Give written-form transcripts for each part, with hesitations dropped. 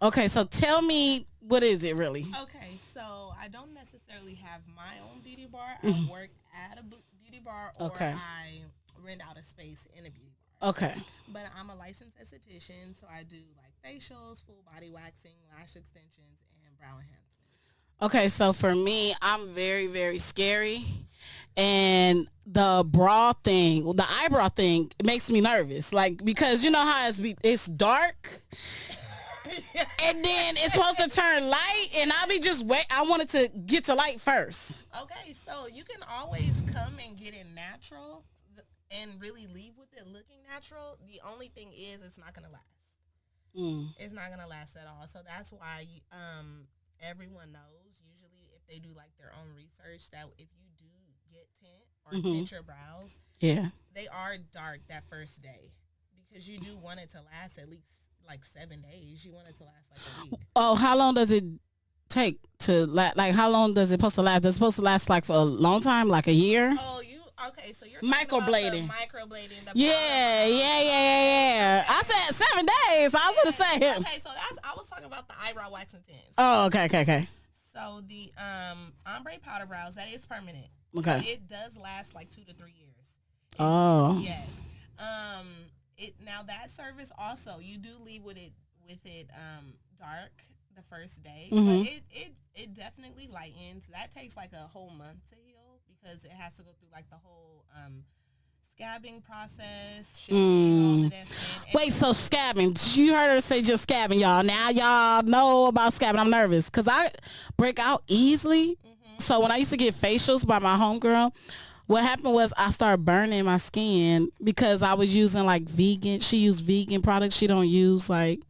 Okay, so tell me, what is it really? Okay, so I don't necessarily have my own beauty bar. I Mhm. work at a beauty bar, or Okay. I rent out a space in a beauty bar. Okay. But I'm a licensed esthetician, so I do like facials, full body waxing, lash extensions, and brow enhancements. Okay, so for me, I'm very, very scary. And the bra thing, the eyebrow thing, it makes me nervous. Like, because you know how it's dark and then it's supposed to turn light and I'll be just wait. I want it to get to light first. Okay, so you can always come and get it natural and really leave with it looking natural. The only thing is, it's not gonna last. It's not gonna last at all. So that's why everyone knows. Usually, if they do like their own research, that if you do get tint or tint your brows, Yeah. they are dark that first day because you do want it to last at least like 7 days. You want it to last like a week. Oh, how long does it take to like? How long does it supposed to last? Is it supposed to last like for a long time, like a year? Oh, you okay? So you're Microblading. Microblading. Yeah. I said 7 days. I was gonna say it. Okay, so I was talking about the eyebrow waxing tints. Oh, okay. So the ombre powder brows, that is permanent. Okay. It does last like 2 to 3 years. Oh. Yes. It now that service also, you do leave with it dark the first day, but it definitely lightens. That takes like a whole month to heal because it has to go through like the whole scabbing process, shaping, all of that skin. Wait, so scabbing? You heard her say just scabbing, y'all. Now y'all know about scabbing. I'm nervous because I break out easily. So when I used to get facials by my homegirl, what happened was I started burning my skin because I was using like vegan. She used vegan products. She don't use like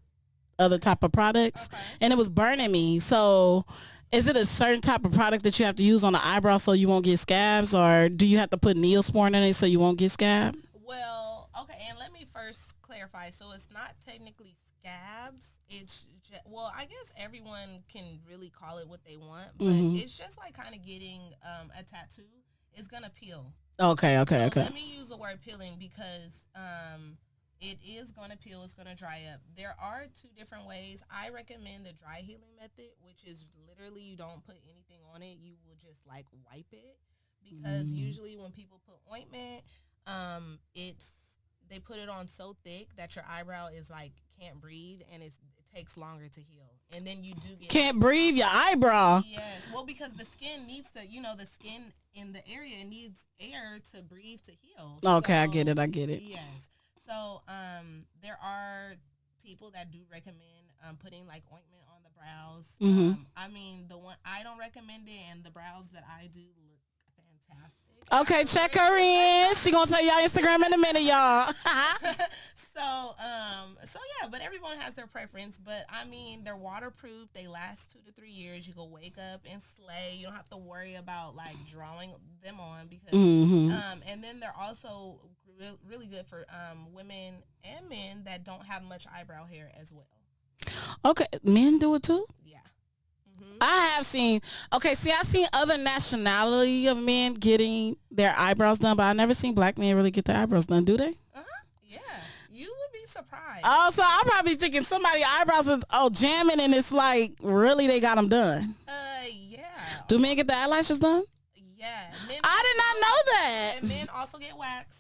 other type of products, and it was burning me. So is it a certain type of product that you have to use on the eyebrow so you won't get scabs, or do you have to put Neosporin in it so you won't get scab? Well, okay, and let me first clarify. So it's not technically scabs. It's well, I guess everyone can really call it what they want, but it's just like kind of getting a tattoo. It's gonna peel. Okay. Let me use the word peeling because it is gonna peel. It's gonna dry up. There are 2 different ways. I recommend the dry healing method, which is literally you don't put anything on it. You will just like wipe it because usually when people put ointment, they put it on so thick that your eyebrow is like can't breathe and it takes longer to heal. And then you do get can't breathe your eyebrow. Yes, well, because the skin needs to, the skin in the area needs air to breathe to heal. Okay, so, I get it. Yes. So there are people that do recommend putting like ointment on the brows. I mean, the one I don't recommend it, and the brows that I do look fantastic. Okay, check her in. She gonna tell y'all Instagram in a minute, y'all. So yeah, but everyone has their preference. But I mean, they're waterproof. They last 2 to 3 years. You can wake up and slay. You don't have to worry about like drawing them on because. And then they're also really good for women and men that don't have much eyebrow hair as well. Okay, men do it too? Yeah. I have seen, I've seen other nationality of men getting their eyebrows done, but I never seen black men really get their eyebrows done, do they? Yeah. You would be surprised. Oh, so I'm probably thinking somebody's eyebrows is, jamming, and it's like, really, they got them done? Yeah. Do men get the eyelashes done? Yeah. I did not know that. And men also get waxed.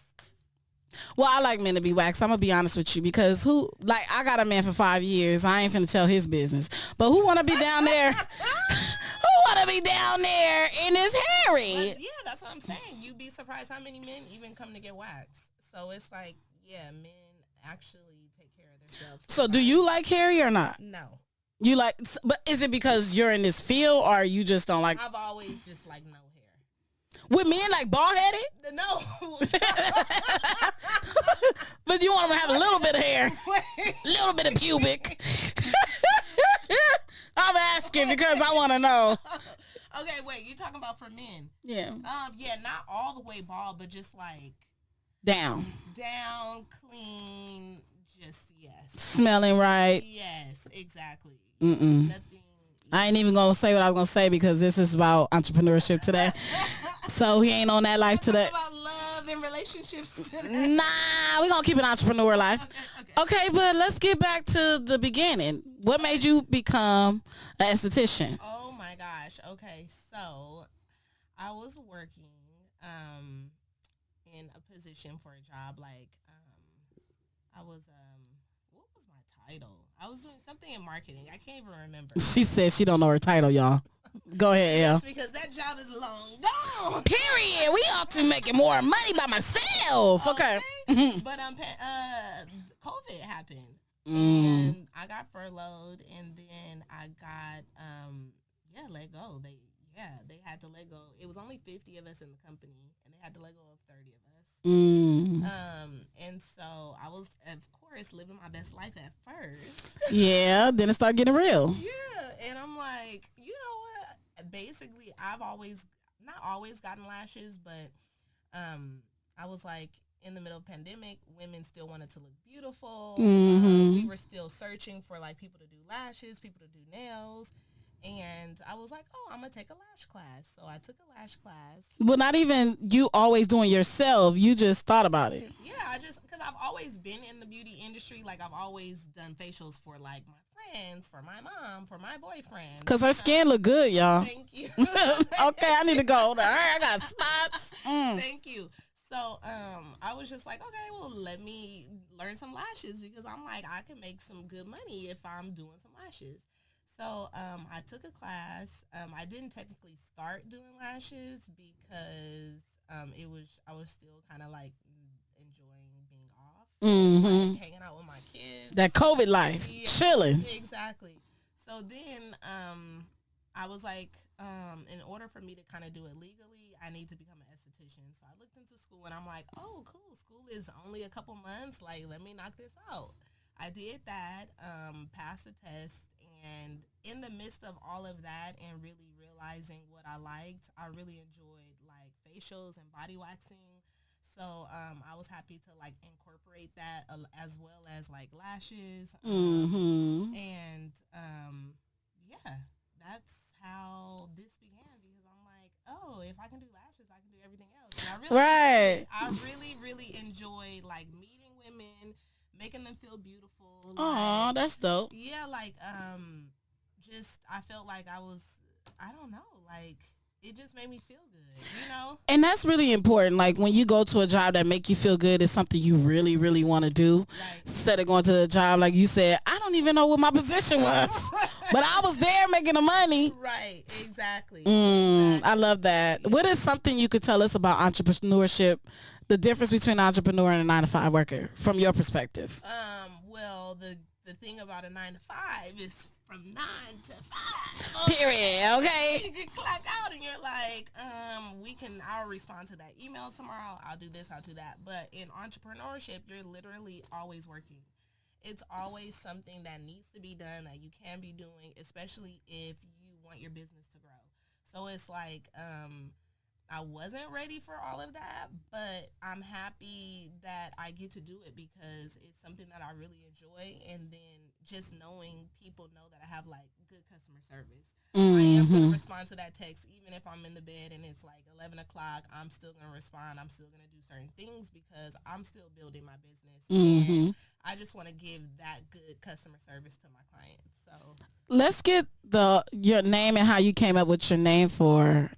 Well, I like men to be waxed. I'm going to be honest with you because I got a man for 5 years. I ain't finna tell his business. But who want to be down there? Who want to be down there in his hairy? Yeah, that's what I'm saying. You'd be surprised how many men even come to get waxed. So it's like, yeah, men actually take care of themselves. So do you like hairy or not? No. You like, but is it because you're in this field or you just don't like? I've always just like no hair. With men like bald headed? No. But you want them to have a little bit of hair, a little bit of pubic. I'm asking because I want to know. Okay, wait. You talking about for men? Yeah. Yeah, not all the way bald, but just like down, clean. Just yes. Smelling right. Yes, exactly. Nothing. I ain't even gonna say what I was gonna say because this is about entrepreneurship today. So he ain't on that life today. About love and relationships today. Nah, we gonna keep an entrepreneur life. Okay, but let's get back to the beginning. What made you become an esthetician? Oh my gosh. Okay, so I was working in a position for a job like I was what was my title? I was doing something in marketing. I can't even remember. She said she don't know her title, y'all. Go ahead, Elle. That's because that job is long gone. Period. We ought to making more money by myself. Okay. But COVID happened. And I got furloughed, and then I got let go. They had to let go. It was only 50 of us in the company, and they had to let go of 30 of us. And so I was, of course, living my best life at first. Yeah, then it started getting real. Yeah, and I'm like, you know what? Basically, I've always not always gotten lashes, but I was like, in the middle of pandemic, women still wanted to look beautiful. We were still searching for like people to do lashes, people to do nails. And I was like, oh, I'm going to take a lash class. So I took a lash class. But not even you always doing yourself. You just thought about it. Yeah, because I've always been in the beauty industry. Like, I've always done facials for like my friends, for my mom, for my boyfriend. Because her skin look good, y'all. Thank you. Okay, I need to go. All right, I got spots. Thank you. So I was just like, okay, well, let me learn some lashes, because I'm like, I can make some good money if I'm doing some lashes. So I took a class. I didn't technically start doing lashes because I was still kind of like enjoying being off, like, hanging out with my kids. That COVID life, chilling. Exactly. So then I was like, in order for me to kind of do it legally, I need to become an esthetician. So I looked into school, and I'm like, oh, cool. School is only a couple months. Like, let me knock this out. I did that, passed the test, and in the midst of all of that and really realizing what I liked, I really enjoyed like facials and body waxing. So I was happy to like incorporate that as well as like lashes. And yeah, that's how this began, because I'm like, oh, if I can do lashes, I can do everything else. And I really enjoy like meeting women, making them feel beautiful. Oh, like, that's dope. Yeah, like just I felt like I don't know, like it just made me feel good, you know? And that's really important. Like when you go to a job that make you feel good, it's something you really, really want to do. Right. Instead of going to the job, like you said, I don't even know what my position was, but I was there making the money. Right, exactly. I love that. Yeah. What is something you could tell us about entrepreneurship, the difference between an entrepreneur and a 9-to-5 worker from your perspective? Well, the thing about a 9-to-5 is from 9 to 5. Okay? Period. Okay. You can clock out and you're like, I'll respond to that email tomorrow. I'll do this, I'll do that. But in entrepreneurship, you're literally always working. It's always something that needs to be done, that you can be doing, especially if you want your business to grow. So it's like, I wasn't ready for all of that, but I'm happy that I get to do it because it's something that I really enjoy. And then just knowing people know that I have like good customer service. I am going to respond to that text even if I'm in the bed and it's like 11 o'clock. I'm still going to respond. I'm still going to do certain things because I'm still building my business. And I just want to give that good customer service to my clients. So let's get your name and how you came up with your name for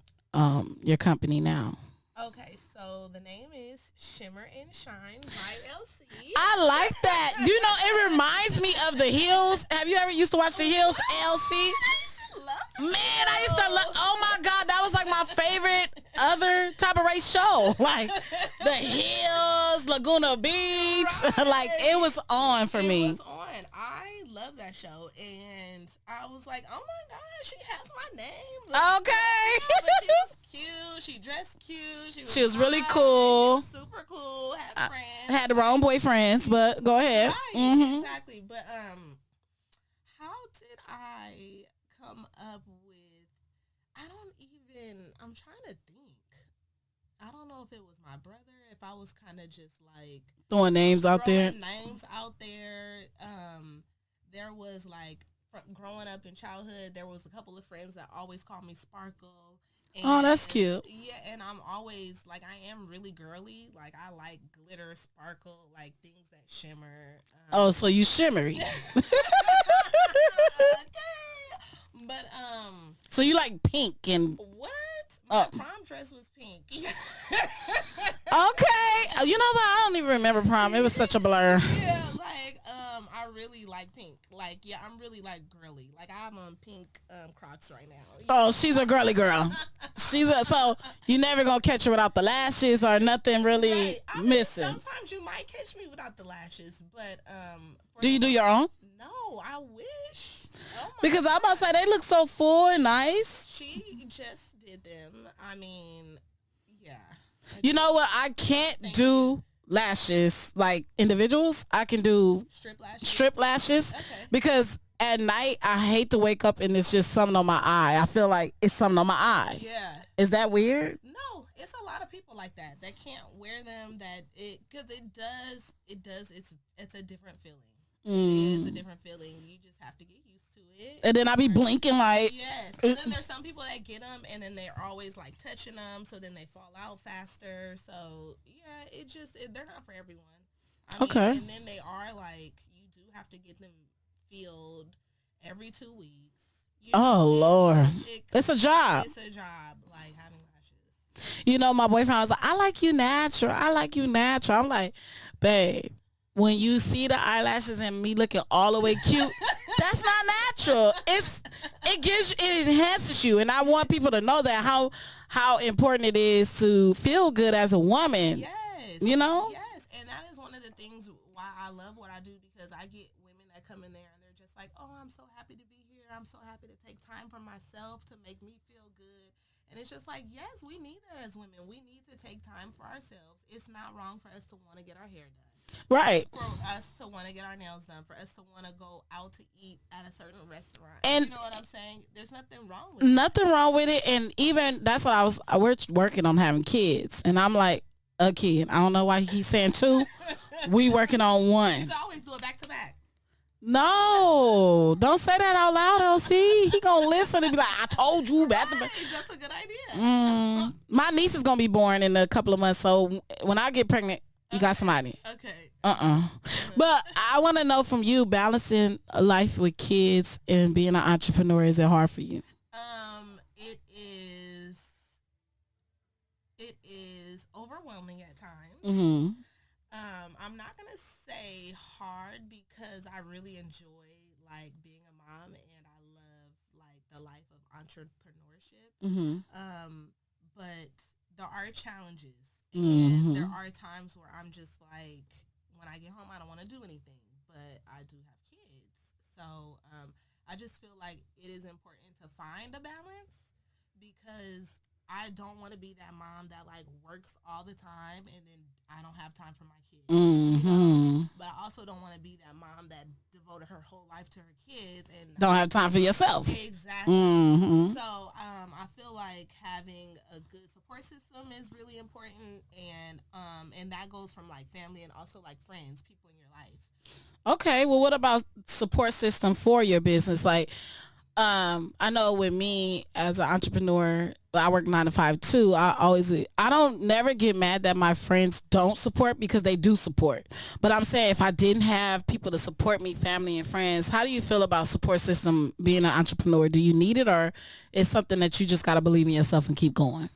your company now. Okay, so the name is Shimmer and Shine by LC. I like that. You know, it reminds me of The Hills. Have you ever used to watch The Hills, LC? Man, I used to love. Oh my God, that was like my favorite other type of race show. Like The Hills, Laguna Beach. Right. Like it was on for me. It was on. I love that show, and I was like, oh my God, she has my name. Like, okay. But she was cute. She dressed cute. She was really cool. She was super cool. Had friends. Had the wrong boyfriends, but go ahead. Right, exactly. But how did I come up with? I'm trying to think. I don't know if it was my brother. If I was kind of just like throwing names out there. There was like growing up in childhood, there was a couple of friends that always called me Sparkle. Oh, that's cute. Yeah, and I'm always like, I am really girly. Like, I like glitter, sparkle, like things that shimmer. Oh, so you shimmery. Okay. But So you like pink and what? My prom dress was pink. okay. You know what? I don't even remember prom. It was such a blur. Yeah, like I really like pink. Like, yeah, I'm really like girly. Like, I'm on pink Crocs right now. Oh, she's a girly girl. So you never gonna catch her without the lashes or nothing really missing. Sometimes you might catch me without the lashes, but do you do your own? No, I wish. Oh because I'm about to say they look so full and nice. She just did them. I mean, yeah. You know what? I can't do lashes like individuals. I can do strip lashes okay. because at night I hate to wake up and it's just something on my eye. I feel like it's something on my eye. Yeah. Is that weird? No, it's a lot of people like that can't wear them. Because it's a different feeling. It's a different feeling. You just have to get used to it. And then I be blinking like. Yes. And then there's some people that get them and then they're always like touching them, so then they fall out faster. So yeah, they're not for everyone. I mean, okay. And then they are like, you do have to get them filled every 2 weeks. Lord, it's a job. It's a job, like having lashes. You know, my boyfriend was like, I like you natural. I like you natural. I'm like, babe, when you see the eyelashes and me looking all the way cute, that's not natural. It enhances you, and I want people to know that how important it is to feel good as a woman. Yes, you know. Yes, and that is one of the things why I love what I do, because I get women that come in there and they're just like, oh, I'm so happy to be here. I'm so happy to take time for myself to make me feel good. And it's just like, yes, we need that as women. We need to take time for ourselves. It's not wrong for us to want to get our hair done. Right. For us to want to get our nails done, for us to want to go out to eat at a certain restaurant. And you know what I'm saying? There's nothing wrong with Nothing wrong with it. And even, that's what we're working on having kids. And I'm like, a kid. I don't know why he's saying two. We working on one. You can always do it back to back. No, don't say that out loud, LC. He gonna listen and be like, I told you back to back. That's a good idea. My niece is gonna be born in a couple of months, so when I get pregnant, you got somebody. Okay. But I want to know from you, balancing a life with kids and being an entrepreneur, is it hard for you? It is overwhelming at times. Mm-hmm. I'm not gonna say hard, because I really enjoy like being a mom and I love like the life of entrepreneurship. Mm-hmm. But there are challenges. And there are times where I'm just like, when I get home, I don't want to do anything, but I do have kids. So I just feel like it is important to find a balance, because I don't want to be that mom that like works all the time and then I don't have time for my kids. You know? But I also don't want to be that mom that devoted her whole life to her kids and don't have time for yourself. Exactly. So I feel like having a good support system is really important, and that goes from like family and also like friends, people in your life. Okay, well, what about support system for your business? Like, I know with me as an entrepreneur, I work 9 to 5 too. I don't never get mad that my friends don't support, because they do support. But I'm saying, if I didn't have people to support me, family and friends, how do you feel about support system being an entrepreneur? Do you need it, or is something that you just got to believe in yourself and keep going?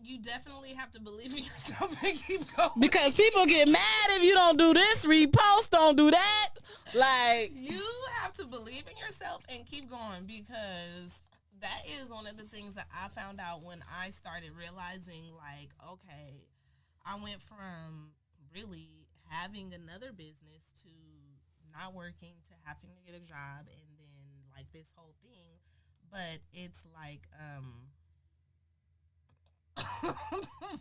You definitely have to believe in yourself and keep going. Because people get mad if you don't do this, repost, don't do that. Like, you have to believe in yourself and keep going, because that is one of the things that I found out when I started realizing, like, okay, I went from really having another business to not working to having to get a job, and then like this whole thing. But it's like,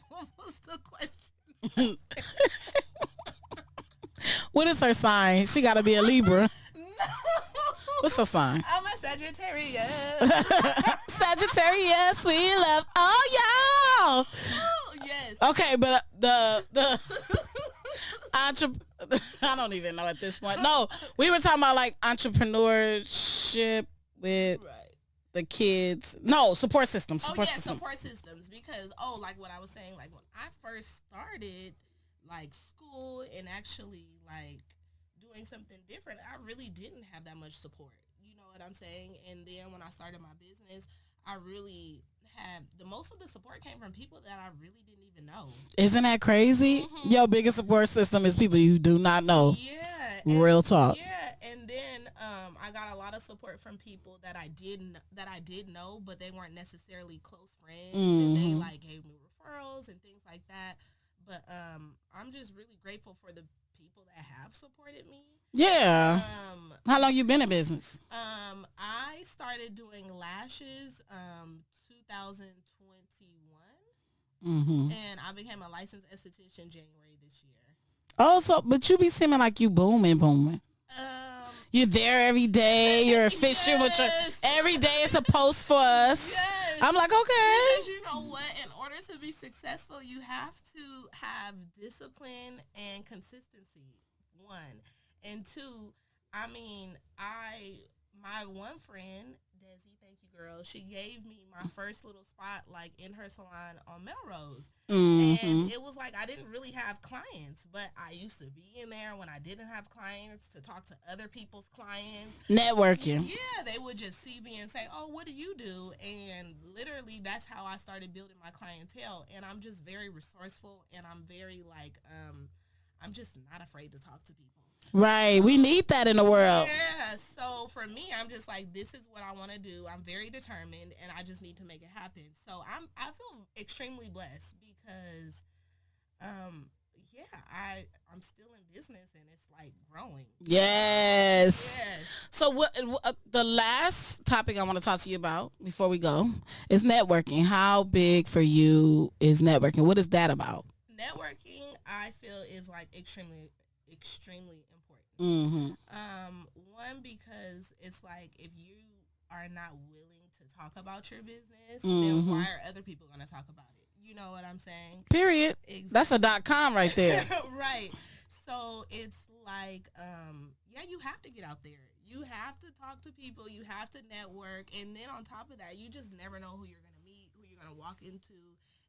what was the question? What is her sign? She got to be a Libra. No. What's her sign? I'm a Sagittarius. Sagittarius, we love all y'all. Oh, yes. Okay, but the I don't even know at this point. No, we were talking about like entrepreneurship with the kids. No, support systems. Support systems. Because like what I was saying, like when I first started like school and actually like doing something different, I really didn't have that much support. You know what I'm saying? And then when I started my business, I really had most of the support came from people that I really didn't even know. Isn't that crazy? Mm-hmm. Your biggest support system is people you do not know. Yeah. Real talk. Yeah. And then I got a lot of support from people that I did know, but they weren't necessarily close friends. Mm-hmm. And they like gave me referrals and things like that. But I'm just really grateful for the people that have supported me. Yeah. How long you been in business? I started doing lashes 2021. Mm-hmm. And I became a licensed esthetician January this year. Oh, but you be seeming like you booming. You're there every day. You're efficient with your every day. It's a post for us. Yes. I'm like, okay. Because you know what? In order to be successful, you have to have discipline and consistency. One. And two, I mean, my one friend, Desi, thank you, girl, she gave me my first little spot, like, in her salon on Melrose. Mm-hmm. And it was like I didn't really have clients, but I used to be in there when I didn't have clients to talk to other people's clients. Networking. Yeah, they would just see me and say, oh, what do you do? And literally, that's how I started building my clientele. And I'm just very resourceful, and I'm very, like, I'm just not afraid to talk to people. Right. We need that in the world. Yeah. So for me, I'm just like, this is what I want to do. I'm very determined, and I just need to make it happen. So I feel extremely blessed because, I'm still in business and it's like growing. Yes. So what the last topic I want to talk to you about before we go is networking. How big for you is networking? What is that about? Networking, I feel, is like extremely important. Mm-hmm. One, because it's like if you are not willing to talk about your business, mm-hmm. then why are other people going to talk about it? You know what I'm saying? Period. Exactly. That's a .com right there. Right. So it's like, you have to get out there. You have to talk to people. You have to network. And then on top of that, you just never know who you're going to meet, who you're going to walk into.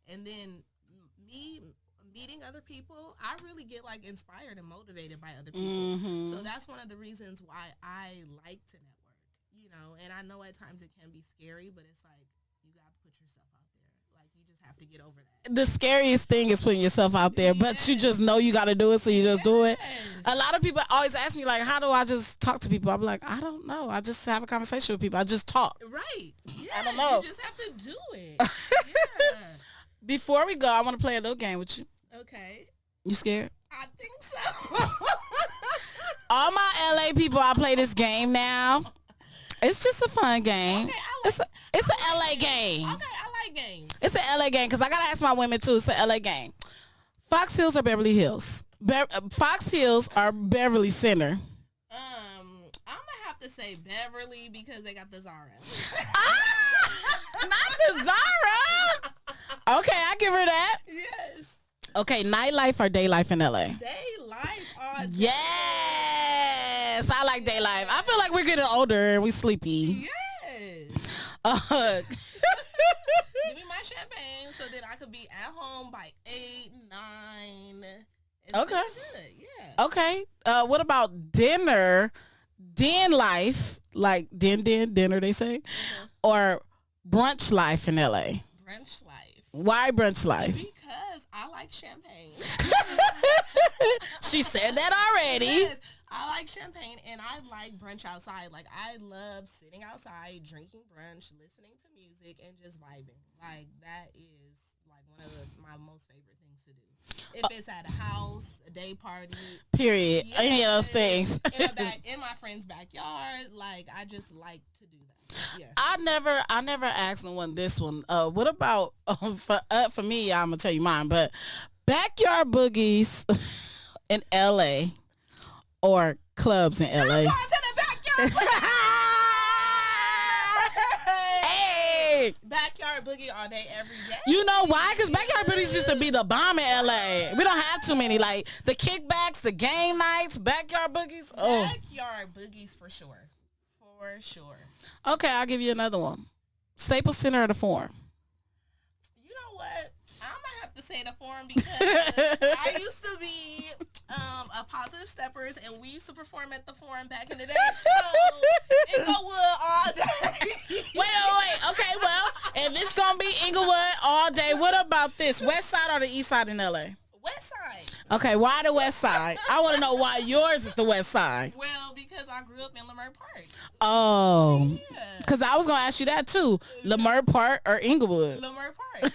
And then meeting other people, I really get like inspired and motivated by other people. Mm-hmm. So that's one of the reasons why I like to network, you know, and I know at times it can be scary, but it's like, you got to put yourself out there. Like, you just have to get over that. The scariest thing is putting yourself out there, but you just know you got to do it, so you just do it. A lot of people always ask me, like, how do I just talk to people? I'm like, I don't know. I just have a conversation with people. I just talk. Right. Yeah. I don't know. You just have to do it. Yeah. Before we go, I want to play a little game with you. Okay. You scared? I think so. All my LA people, I play this game now. It's just a fun game. Okay, it's an LA game. Okay, I like games. It's an LA game because I gotta ask my women too. It's an LA game. Fox Hills or Beverly Hills? Fox Hills or Beverly Center? I'm gonna have to say Beverly because they got the Zara. Not the Zara. Okay, I give her that. Yes. Okay, nightlife or day life in LA? Day life all day. Yes, I like day life. I feel like we're getting older and we sleepy. Yes. Give me my champagne so that I could be at home by 8, 9. Okay. Good. Yeah. Okay. What about dinner? Den life, like dinner they say, mm-hmm. or brunch life in LA? Brunch life. Why brunch life? Because I like champagne. She said that already. Yes, I like champagne and I like brunch outside. Like, I love sitting outside, drinking brunch, listening to music, and just vibing. Like, that is like one of my most favorite things to do. If it's at a house, a day party. Period. Yes, any of those things. In my friend's backyard. Like, I just like to do that. Yeah. I never asked no one this one. What about for me? I'm gonna tell you mine. But backyard boogies in LA or clubs in LA. I'm going to the backyard boogie. Hey, backyard boogie all day, every day. You know why? Because backyard boogies used to be the bomb in LA. We don't have too many. Like the kickbacks, the game nights, backyard boogies. Backyard boogies for sure. For sure. Okay, I'll give you another one. Staples Center or the Forum? You know what? I'm going to have to say the Forum because I used to be a Positive Steppers, and we used to perform at the Forum back in the day. So, Inglewood all day. Wait. Okay, well, if it's going to be Inglewood all day, what about this? West Side or the East Side in L.A.? West Side. Okay, why the West Side? I want to know why yours is the West Side. Well, because I grew up in Leimert Park. Oh. Yeah. Because I was going to ask you that, too. Leimert Park or Inglewood? Leimert Park.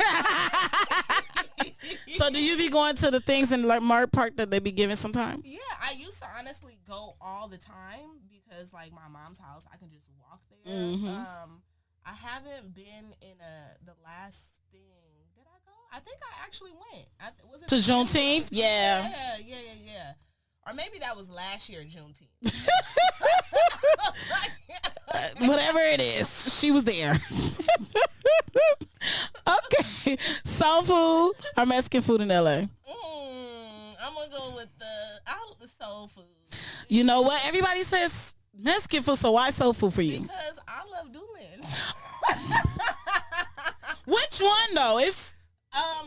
So do you be going to the things in Leimert Park that they be giving sometime? Yeah, I used to honestly go all the time because, like, my mom's house, I can just walk there. Mm-hmm. I haven't been in the last thing. Did I go? I think I actually went. Was it To Juneteenth? Yeah. Yeah. Or maybe that was last year, Juneteenth. Whatever it is, she was there. Okay. Soul food or Mexican food in LA? I'm going to go with the soul food. You know what? Everybody says Mexican food, so why soul food for you? Because I love dumplings. Which one, though? It's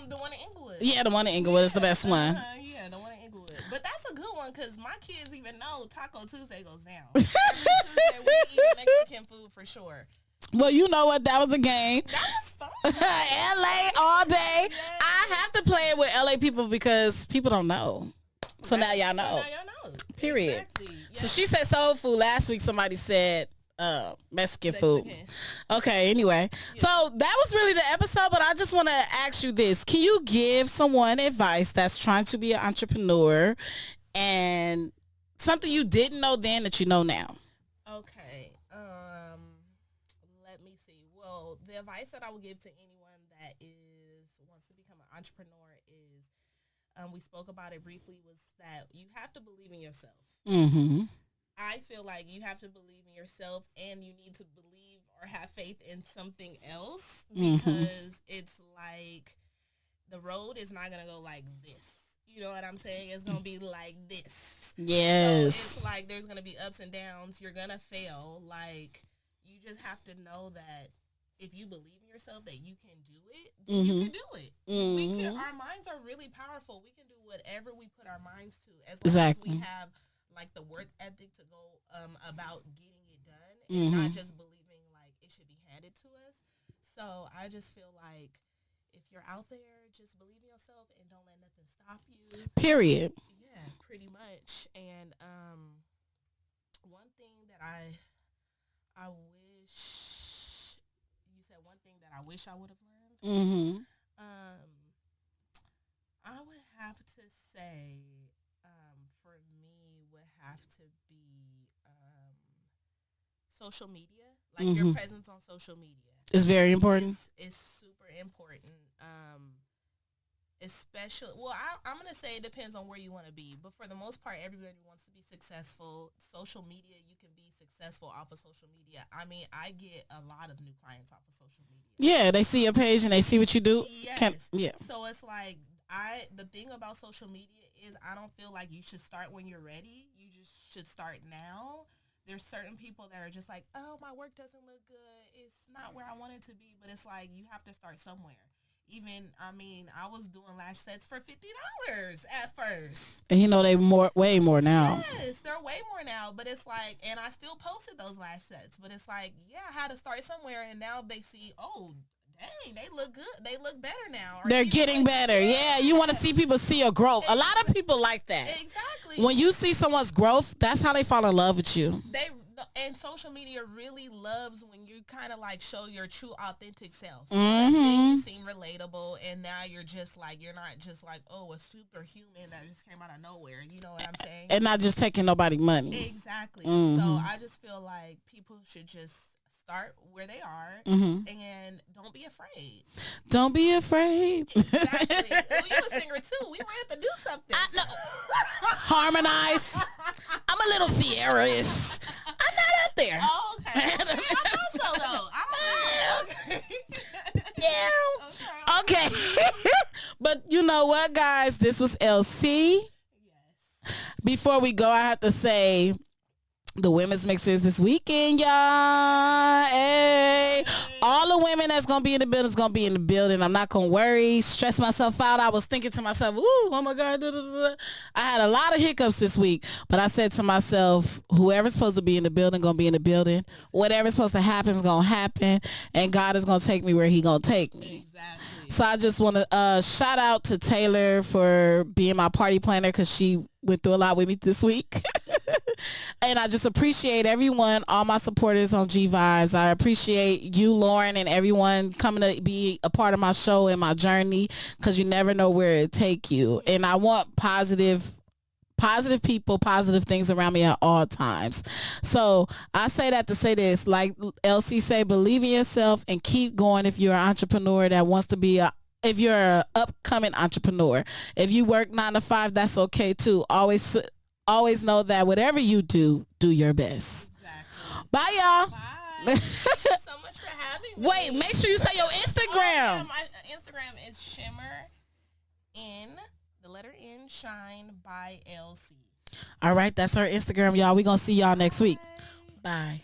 the one in Inglewood. Yeah, the one in Inglewood is the best one. Yeah, the one in Inglewood. But that's a good one because my kids even know Taco Tuesday goes down. Every Tuesday we eat Mexican food for sure. Well, you know what? That was a game. That was fun. LA all day. Yes. I have to play it with LA people because people don't know. So now y'all know. Period. Exactly. So she said soul food. Last week somebody said Mexican food. Okay, anyway. Yeah. So that was really the episode, but I just want to ask you this. Can you give someone advice that's trying to be an entrepreneur and something you didn't know then that you know now? Okay. Let me see. Well, the advice that I would give to anyone that wants to become an entrepreneur is, we spoke about it briefly, was that you have to believe in yourself. Mm-hmm. I feel like you have to believe in yourself, and you need to believe or have faith in something else, because it's like the road is not going to go like this. You know what I'm saying? It's going to be like this. Yes. So it's like there's going to be ups and downs. You're going to fail. Like, you just have to know that if you believe in yourself that you can do it, then you can do it. Our minds are really powerful. We can do whatever we put our minds to, as long as we have like the work ethic to go about getting it done, and not just believing like it should be handed to us. So I just feel like if you're out there, just believe in yourself and don't let nothing stop you. Period. Yeah, pretty much. And one thing that I wish, you said one thing that I wish I would have learned. I would have to say, for me, would have to be social media, like your presence on social media. It's very important. It's super important. Especially, well, I'm going to say it depends on where you want to be. But for the most part, everybody wants to be successful. Social media, you can be successful off of social media. I mean, I get a lot of new clients off of social media. Yeah, they see your page and they see what you do. Yes. So it's like, the thing about social media is I don't feel like you should start when you're ready. You just should start now. There's certain people that are just like, oh, my work doesn't look good. It's not where I want it to be. But it's like, you have to start somewhere. Even, I mean, I was doing lash sets for $50 at first. And you know, they way more now. Yes, they're way more now. But it's like, and I still posted those lash sets. But it's like, yeah, I had to start somewhere. And now they see, oh, dang, they look good. They look better now. They're getting better. Yeah, you want to see people see your growth. A lot of people like that. Exactly. When you see someone's growth, that's how they fall in love with you. And social media really loves when you kind of like show your true authentic self. Mm-hmm. Then you seem relatable, and now you're just like, you're not just like, oh, a superhuman that just came out of nowhere. You know what I'm saying? And not just taking nobody money. Exactly. So I just feel like people should just start where they are, and don't be afraid. Don't be afraid. Exactly. Well, you a singer too. We might have to do something. Harmonize. I'm a little Sierra-ish. I'm not up there. Oh, okay. I know so though. Yeah. Okay. But you know what, guys? This was LC. Yes. Before we go, I have to say, The women's mixers this weekend, y'all. Hey. All the women that's gonna be in the building is gonna be in the building. I'm not gonna worry, stress myself out. I was thinking to myself, ooh, oh my God. Da, da, da. I had a lot of hiccups this week, but I said to myself, whoever's supposed to be in the building gonna be in the building. Whatever's supposed to happen is gonna happen, and God is gonna take me where he gonna take me. Exactly. So I just want to shout out to Taylor for being my party planner, because she went through a lot with me this week. And I just appreciate everyone, all my supporters on G Vibes. I appreciate you, Lauren, and everyone coming to be a part of my show and my journey, because you never know where it take you. And I want positive people, positive things around me at all times. So I say that to say this, like LC say, believe in yourself and keep going. If you're an entrepreneur that wants to be if you're an upcoming entrepreneur, if you work 9 to 5, that's okay too. Always know that whatever you do your best. Exactly. Bye, y'all. Bye. Thank you so much for having me. Wait, make sure you say your Instagram. Yeah, my Instagram is shimmer in the letter N shine by LC. All right, that's our Instagram, y'all. We're gonna see y'all next week. Bye.